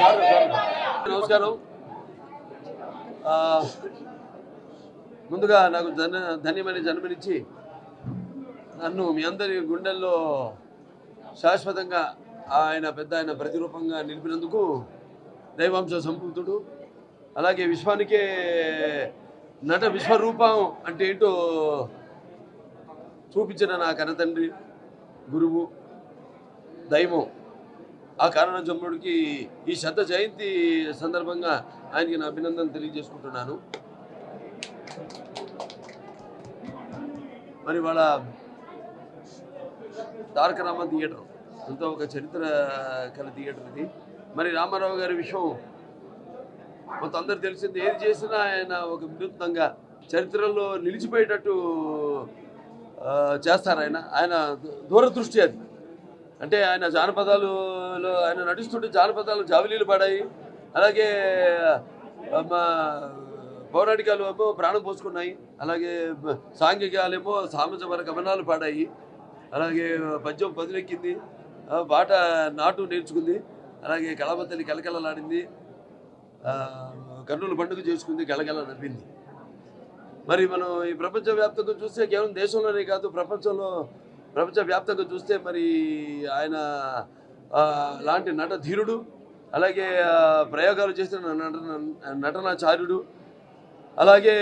నమస్కారం. ముందుగా నాకు ధన్యమైన జన్మనిచ్చి నన్ను మీ అందరి గుండెల్లో శాశ్వతంగా ఆయన ప్రతిరూపంగా నిలిపినందుకు దైవాంశ సంపూతుడు, అలాగే విశ్వానికే నట విశ్వరూపం అంటే ఏంటో చూపించిన నా కన్నతండ్రి, గురువు, దైవం, ఆ కారణ జమ్ముడికి ఈ శత జయంతి సందర్భంగా ఆయనకి నా అభినందనలు తెలియజేసుకుంటున్నాను. మరి వాళ్ళ తారక రామ థియేటర్ ఎంతో ఒక చరిత్ర కల థియేటర్ ఇది. మరి రామారావు గారి విషయం మొత్తం అందరు తెలిసింది. ఏది చేసినా ఆయన ఒక వినూత్నంగా చరిత్రలో నిలిచిపోయేటట్టు చేస్తారు. ఆయన దూరదృష్టి అది. అంటే ఆయన జానపదాలలో ఆయన నడుస్తుంటే జానపదాలు జావిలీలు పడాయి, అలాగే మా పౌరాణికాలు ఏమో ప్రాణం పోసుకున్నాయి, అలాగే సాంఘికాలేమో సామాజిక గమనాలు పాడాయి, అలాగే పద్యం పదులెక్కింది, పాట నాటు నేర్చుకుంది, అలాగే కళాబద్దలి కలకలలాడింది, కన్నుల పండుగ చేసుకుంది, కలకల నవ్వింది. మరి మనం ఈ ప్రపంచవ్యాప్తంగా చూస్తే కేవలం దేశంలోనే కాదు, ప్రపంచవ్యాప్తంగా చూస్తే మరి ఆయన లాంటి నట ధీరుడు, అలాగే ప్రయోగాలు చేసిన నటనాచార్యుడు, అలాగే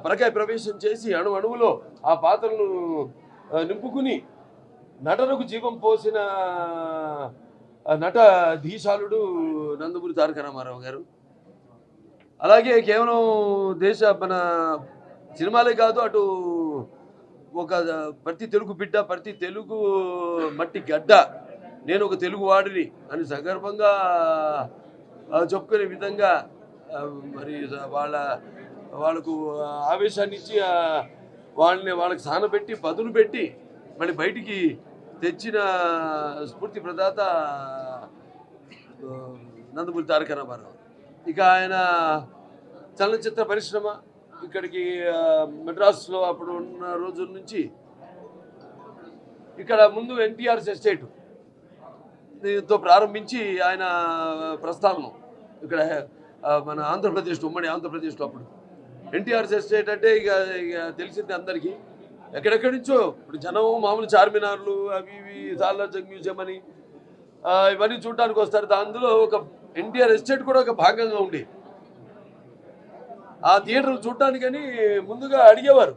పరకాయ ప్రవేశం చేసి అణువులో ఆ పాత్రలను నింపుకుని నటనకు జీవం పోసిన నట ధీశాలుడు నందమూరి తారక రామారావు గారు. అలాగే కేవలం మన సినిమాలే కాదు, అటు ఒక ప్రతి తెలుగు బిడ్డ, ప్రతి తెలుగు మట్టి గడ్డ, నేను ఒక తెలుగు వాడిని అని సగర్వంగా చెప్పుకునే విధంగా మరి వాళ్ళకు ఆవేశాన్ని ఇచ్చి వాళ్ళకి సానబెట్టి పదును పెట్టి మళ్ళీ బయటికి తెచ్చిన స్ఫూర్తి ప్రదాత నందమూరి తారక రామారావు. ఇక ఆయన చలనచిత్ర పరిశ్రమ ఇక్కడికి మెడ్రాస్లో అప్పుడు ఉన్న రోజుల నుంచి ఇక్కడ ముందు ఎన్టీఆర్ ఎస్టేట్ దీంతో ప్రారంభించి ఆయన ప్రస్థానం ఇక్కడ మన ఆంధ్రప్రదేశ్లో, ఉమ్మడి ఆంధ్రప్రదేశ్లో అప్పుడు ఎన్టీఆర్ ఎస్టేట్ అంటే ఇక తెలిసింది అందరికీ. ఎక్కడెక్కడి నుంచో ఇప్పుడు జనం మామూలు చార్మినార్లు అవి ఇవి, సాలార్ జంగ్ మ్యూజియం అని ఇవన్నీ చూడడానికి వస్తారు. అందులో ఒక ఎన్టీఆర్ ఎస్టేట్ కూడా ఒక భాగంగా ఉండి ఆ థియేటర్లు చూడటానికని ముందుగా అడిగేవారు.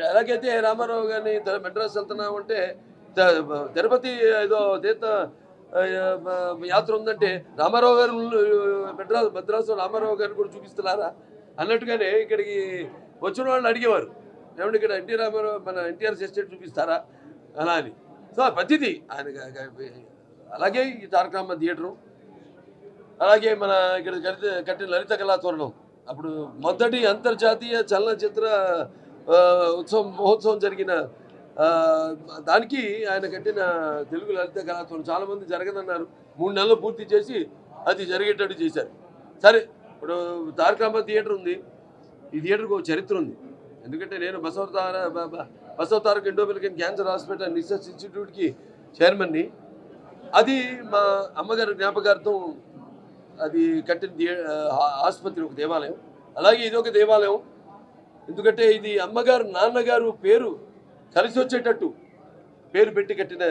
ఎలాగైతే రామారావు గారిని మెడ్రాస్ వెళ్తున్నాం అంటే తిరుపతి ఏదో తీర్థ యాత్ర ఉందంటే రామారావు గారు మద్రాసు రామారావు గారిని కూడా చూపిస్తున్నారా అన్నట్టుగానే ఇక్కడికి వచ్చిన వాళ్ళని అడిగేవారు, ఏమంటే ఇక్కడ మన ఎన్టీఆర్ ఎస్టేట్ చూపిస్తారా అలా అని. సో ప్రతిదీ ఆయన. అలాగే ఈ తారక రామ థియేటరు, అలాగే మన ఇక్కడ కట్టిన లలిత కళాతోరణం, అప్పుడు మొదటి అంతర్జాతీయ చలనచిత్ర మహోత్సవం జరిగిన దానికి ఆయన కట్టిన తెలుగు లలిత కళాతోరణం చాలామంది జరగదన్నారు, 3 నెలలు పూర్తి చేసి అది జరిగేటట్టు చేశారు. సరే, ఇప్పుడు తారక రామ థియేటర్ ఉంది. ఈ థియేటర్కి ఒక చరిత్ర ఉంది. ఎందుకంటే నేను బసవ తారక ఎండోమెల్కెన్ క్యాన్సర్ హాస్పిటల్ రీసెర్చ్ ఇన్స్టిట్యూట్కి చైర్మన్ని. అది మా అమ్మగారి జ్ఞాపకార్థం అది కట్టిన ఆసుపత్రి, ఒక దేవాలయం. అలాగే ఇది ఒక దేవాలయం. ఎందుకంటే ఇది అమ్మగారు నాన్నగారు పేరు కలిసి వచ్చేటట్టు పేరు పెట్టి కట్టిన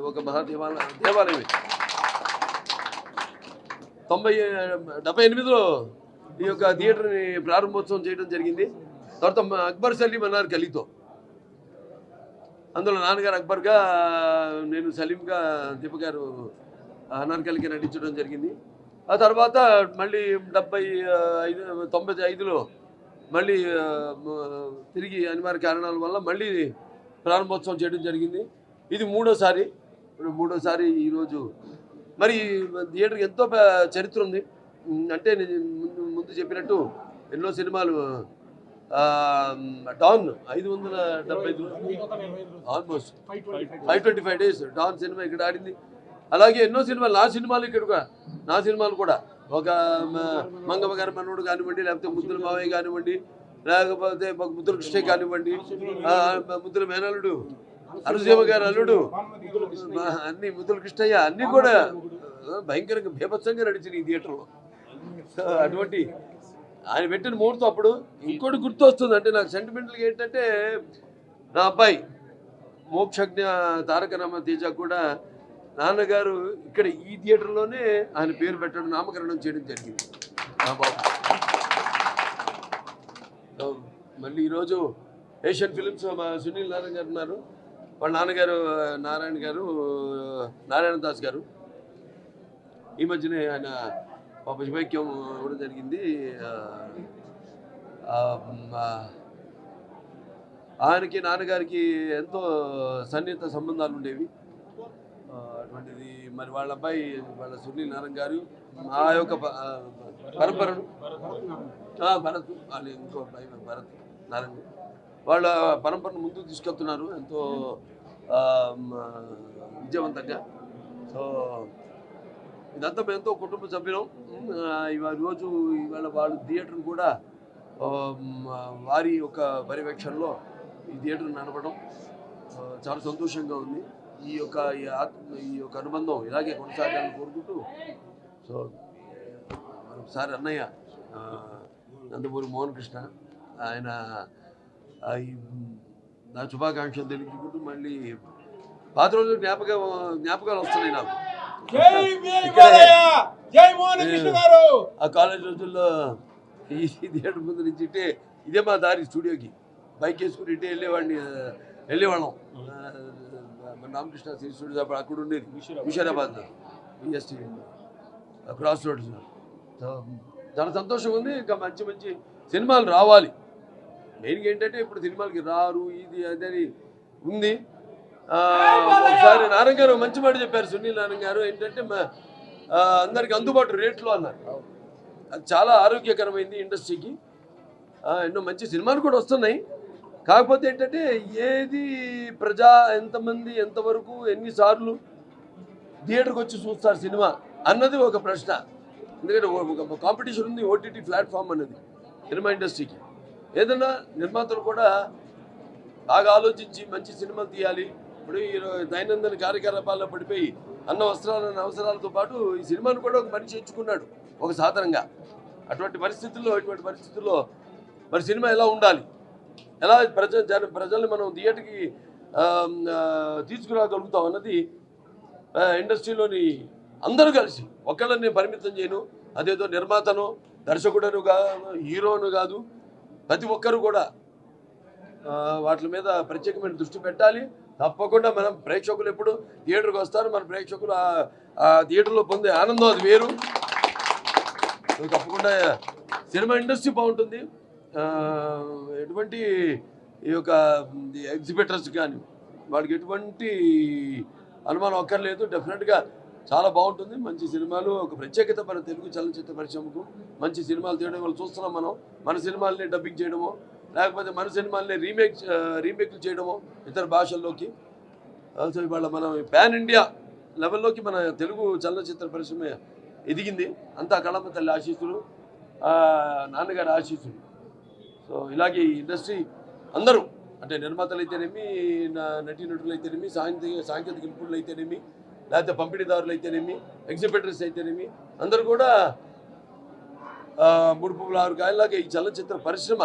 ఒక దేవాలయం. 78లో ఈ యొక్క థియేటర్ని ప్రారంభోత్సవం చేయడం జరిగింది. తర్వాత అక్బర్ సలీం అన్నారు కలితో. అందులో నాన్నగారు అక్బర్గా, నేను సలీంగా, దీప గారు అనార్కలికి నటించడం జరిగింది. ఆ తర్వాత మళ్ళీ 95లో మళ్ళీ తిరిగి అనివార్య కారణాల వల్ల మళ్ళీ ప్రారంభోత్సవం చేయడం జరిగింది. ఇది మూడోసారి ఈరోజు. మరి థియేటర్కి ఎంతో చరిత్ర ఉంది. అంటే ముందు చెప్పినట్టు ఎన్నో సినిమాలు, డాన్ 575 ఆల్మోస్ట్ 525 days డాన్ సినిమా ఇక్కడ ఆడింది. అలాగే ఎన్నో సినిమాలు, నా సినిమాలు కూడా ఒక మంగమ్మ గారి మనవుడు కానివ్వండి, లేకపోతే ముద్దుల మావయ్య కానివ్వండి, లేకపోతే ముద్దుల కృష్ణ కానివ్వండి, ముద్దుల మేనల్లుడు అనుసీమ గారి అల్లుడు, అన్ని ముద్దుల కృష్ణయ్య, అన్నీ కూడా భయంకరంగా బీభత్సంగా నడిచింది ఈ థియేటర్లో. సో అటువంటి ఆయన పెట్టిన ముహూర్తం అప్పుడు. ఇంకోటి గుర్తు వస్తుంది, అంటే నాకు సెంటిమెంటల్గా ఏంటంటే, నా అబ్బాయి మోక్షజ్ఞ తారక రామ తేజ కూడా నాన్నగారు ఇక్కడ ఈ థియేటర్లోనే ఆయన పేరు పెట్టడం, నామకరణం చేయడం జరిగింది నా బాబు. మళ్ళీ ఈరోజు ఏషియన్ ఫిలిమ్స్ మా సునీల్ నారాయణ గారు ఉన్నారు, వాళ్ళ నాన్నగారు నారాయణ దాస్ గారు ఈ మధ్యనే ఆయన పాప శుభైక్యం ఇవ్వడం జరిగింది. ఆయనకి నాన్నగారికి ఎంతో సన్నిహిత సంబంధాలు ఉండేవి. అటువంటిది మరి వాళ్ళ అబ్బాయి వాళ్ళ సునీల్ నారాయణ గారు ఆ యొక్క పరంపరను భరత్ వాళ్ళు ఇంకో అబ్బాయి భరత్ నారాయణ వాళ్ళ పరంపరను ముందుకు తీసుకెళ్తున్నారు ఎంతో విజయవంతంగా. సో ఇదంతా మేంతో కుటుంబ సభ్యులం. రోజు ఇవాళ వాళ్ళు థియేటర్ను కూడా వారి యొక్క పర్యవేక్షణలో ఈ థియేటర్ నడపడం చాలా సంతోషంగా ఉంది. ఈ యొక్క అనుబంధం ఇలాగే కొనసాగాలని కోరుకుంటూ, సో మరొకసారి అన్నయ్య నందమూరి మోహన్ కృష్ణ ఆయన నా శుభాకాంక్షలు తెలుపుకుంటూ, మళ్ళీ పాత రోజులు జ్ఞాపకాలు వస్తున్నాయి నాకు. ఆ కాలేజ్ రోజుల్లో ఈ థియేటర్ ముందు నుంచి ఇదే మా దారి స్టూడియోకి బైక్ వేసుకుని వెళ్ళేవాళ్ళం. రామకృష్ణ స్టూడియో అక్కడ ఉండేది హుషారాబాద్లో, బిఎస్టీ క్రాస్ రోడ్స్లో. చాలా సంతోషం ఉంది. ఇంకా మంచి మంచి సినిమాలు రావాలి. మెయిన్గా ఏంటంటే ఇప్పుడు సినిమాలకి రారు ఇది అదని ఉంది. ఒకసారి నారాయణ గారు మంచి మాట చెప్పారు, సునీల్ నారాయణ గారు ఏంటంటే అందరికి అందుబాటు రేట్లు అన్నారు. అది చాలా ఆరోగ్యకరమైంది ఇండస్ట్రీకి. ఎన్నో మంచి సినిమాలు కూడా వస్తున్నాయి. కాకపోతే ఏంటంటే ఏది ఎంతమంది ఎంతవరకు ఎన్నిసార్లు థియేటర్కి వచ్చి చూస్తారు సినిమా అన్నది ఒక ప్రశ్న. ఎందుకంటే ఒక కాంపిటీషన్ ఉంది, ఓటీటీ ప్లాట్ఫామ్ అనేది సినిమా ఇండస్ట్రీకి. ఏదన్నా నిర్మాతలు కూడా బాగా ఆలోచించి మంచి సినిమాలు తీయాలి. ఇప్పుడు ఈ దైనందిన కార్యకలాపాల్లో పడిపోయి అన్న అవసరాలతో పాటు ఈ సినిమాను కూడా ఒక మనిషి ఎంచుకున్నాడు ఒక సాధనంగా. ఇటువంటి పరిస్థితుల్లో మరి సినిమా ఎలా ఉండాలి, ఎలా ప్రజల్ని మనం థియేటర్కి తీసుకురాగలుగుతాం అన్నది ఇండస్ట్రీలోని అందరూ కలిసి, ఒకళ్ళని పరిమితం చేయను, అదేదో నిర్మాతను దర్శకుడను హీరోను కాదు, ప్రతి ఒక్కరు కూడా వాటి మీద ప్రత్యేకమైన దృష్టి పెట్టాలి. తప్పకుండా మనం ప్రేక్షకులు ఎప్పుడు థియేటర్కి వస్తారు, మన ప్రేక్షకులు ఆ థియేటర్లో పొందే ఆనందం అది వేరు. తప్పకుండా సినిమా ఇండస్ట్రీ బాగుంటుంది. ఎటువంటి ఈ యొక్క ఎగ్జిబిటర్స్ కానీ వాళ్ళకి ఎటువంటి అనుమానం అక్కర్లేదు. డెఫినెట్గా చాలా బాగుంటుంది. మంచి సినిమాలు, ఒక ప్రత్యేకత మన తెలుగు చలనచిత్ర పరిశ్రమకు. మంచి సినిమాలు తీయడం వల్ల చూస్తున్నాం మనం. మన సినిమాల్ని డబ్బింగ్ చేయడమో, లేకపోతే మన సినిమాల్ని రీమేక్లు చేయడమో ఇతర భాషల్లోకి. సో ఇవాళ మనం పాన్ ఇండియా లెవెల్లోకి మన తెలుగు చలనచిత్ర పరిశ్రమ ఎదిగింది. అంతా కళమ్మ తల్లి ఆశీస్సులు, నాన్నగారి ఆశీస్సులు. సో ఇలాగే ఈ ఇండస్ట్రీ అందరూ, అంటే నిర్మాతలు అయితేనేమి, నటీనటులు అయితేనేమి, సాంకేతిక నిపుణులు అయితేనేమి, లేకపోతే పంపిణీదారులు అయితేనేమి, ఎగ్జిబిటర్స్ అయితేనేమి, అందరూ కూడా 3 పువ్వుల 6 కాయలాగా ఈ చలనచిత్ర పరిశ్రమ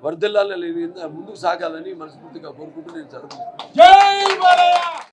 వర్ధిల్లాలని, ముందుకు సాగాలని మనస్ఫూర్తిగా కోరుకుంటూ నేను సెలవు.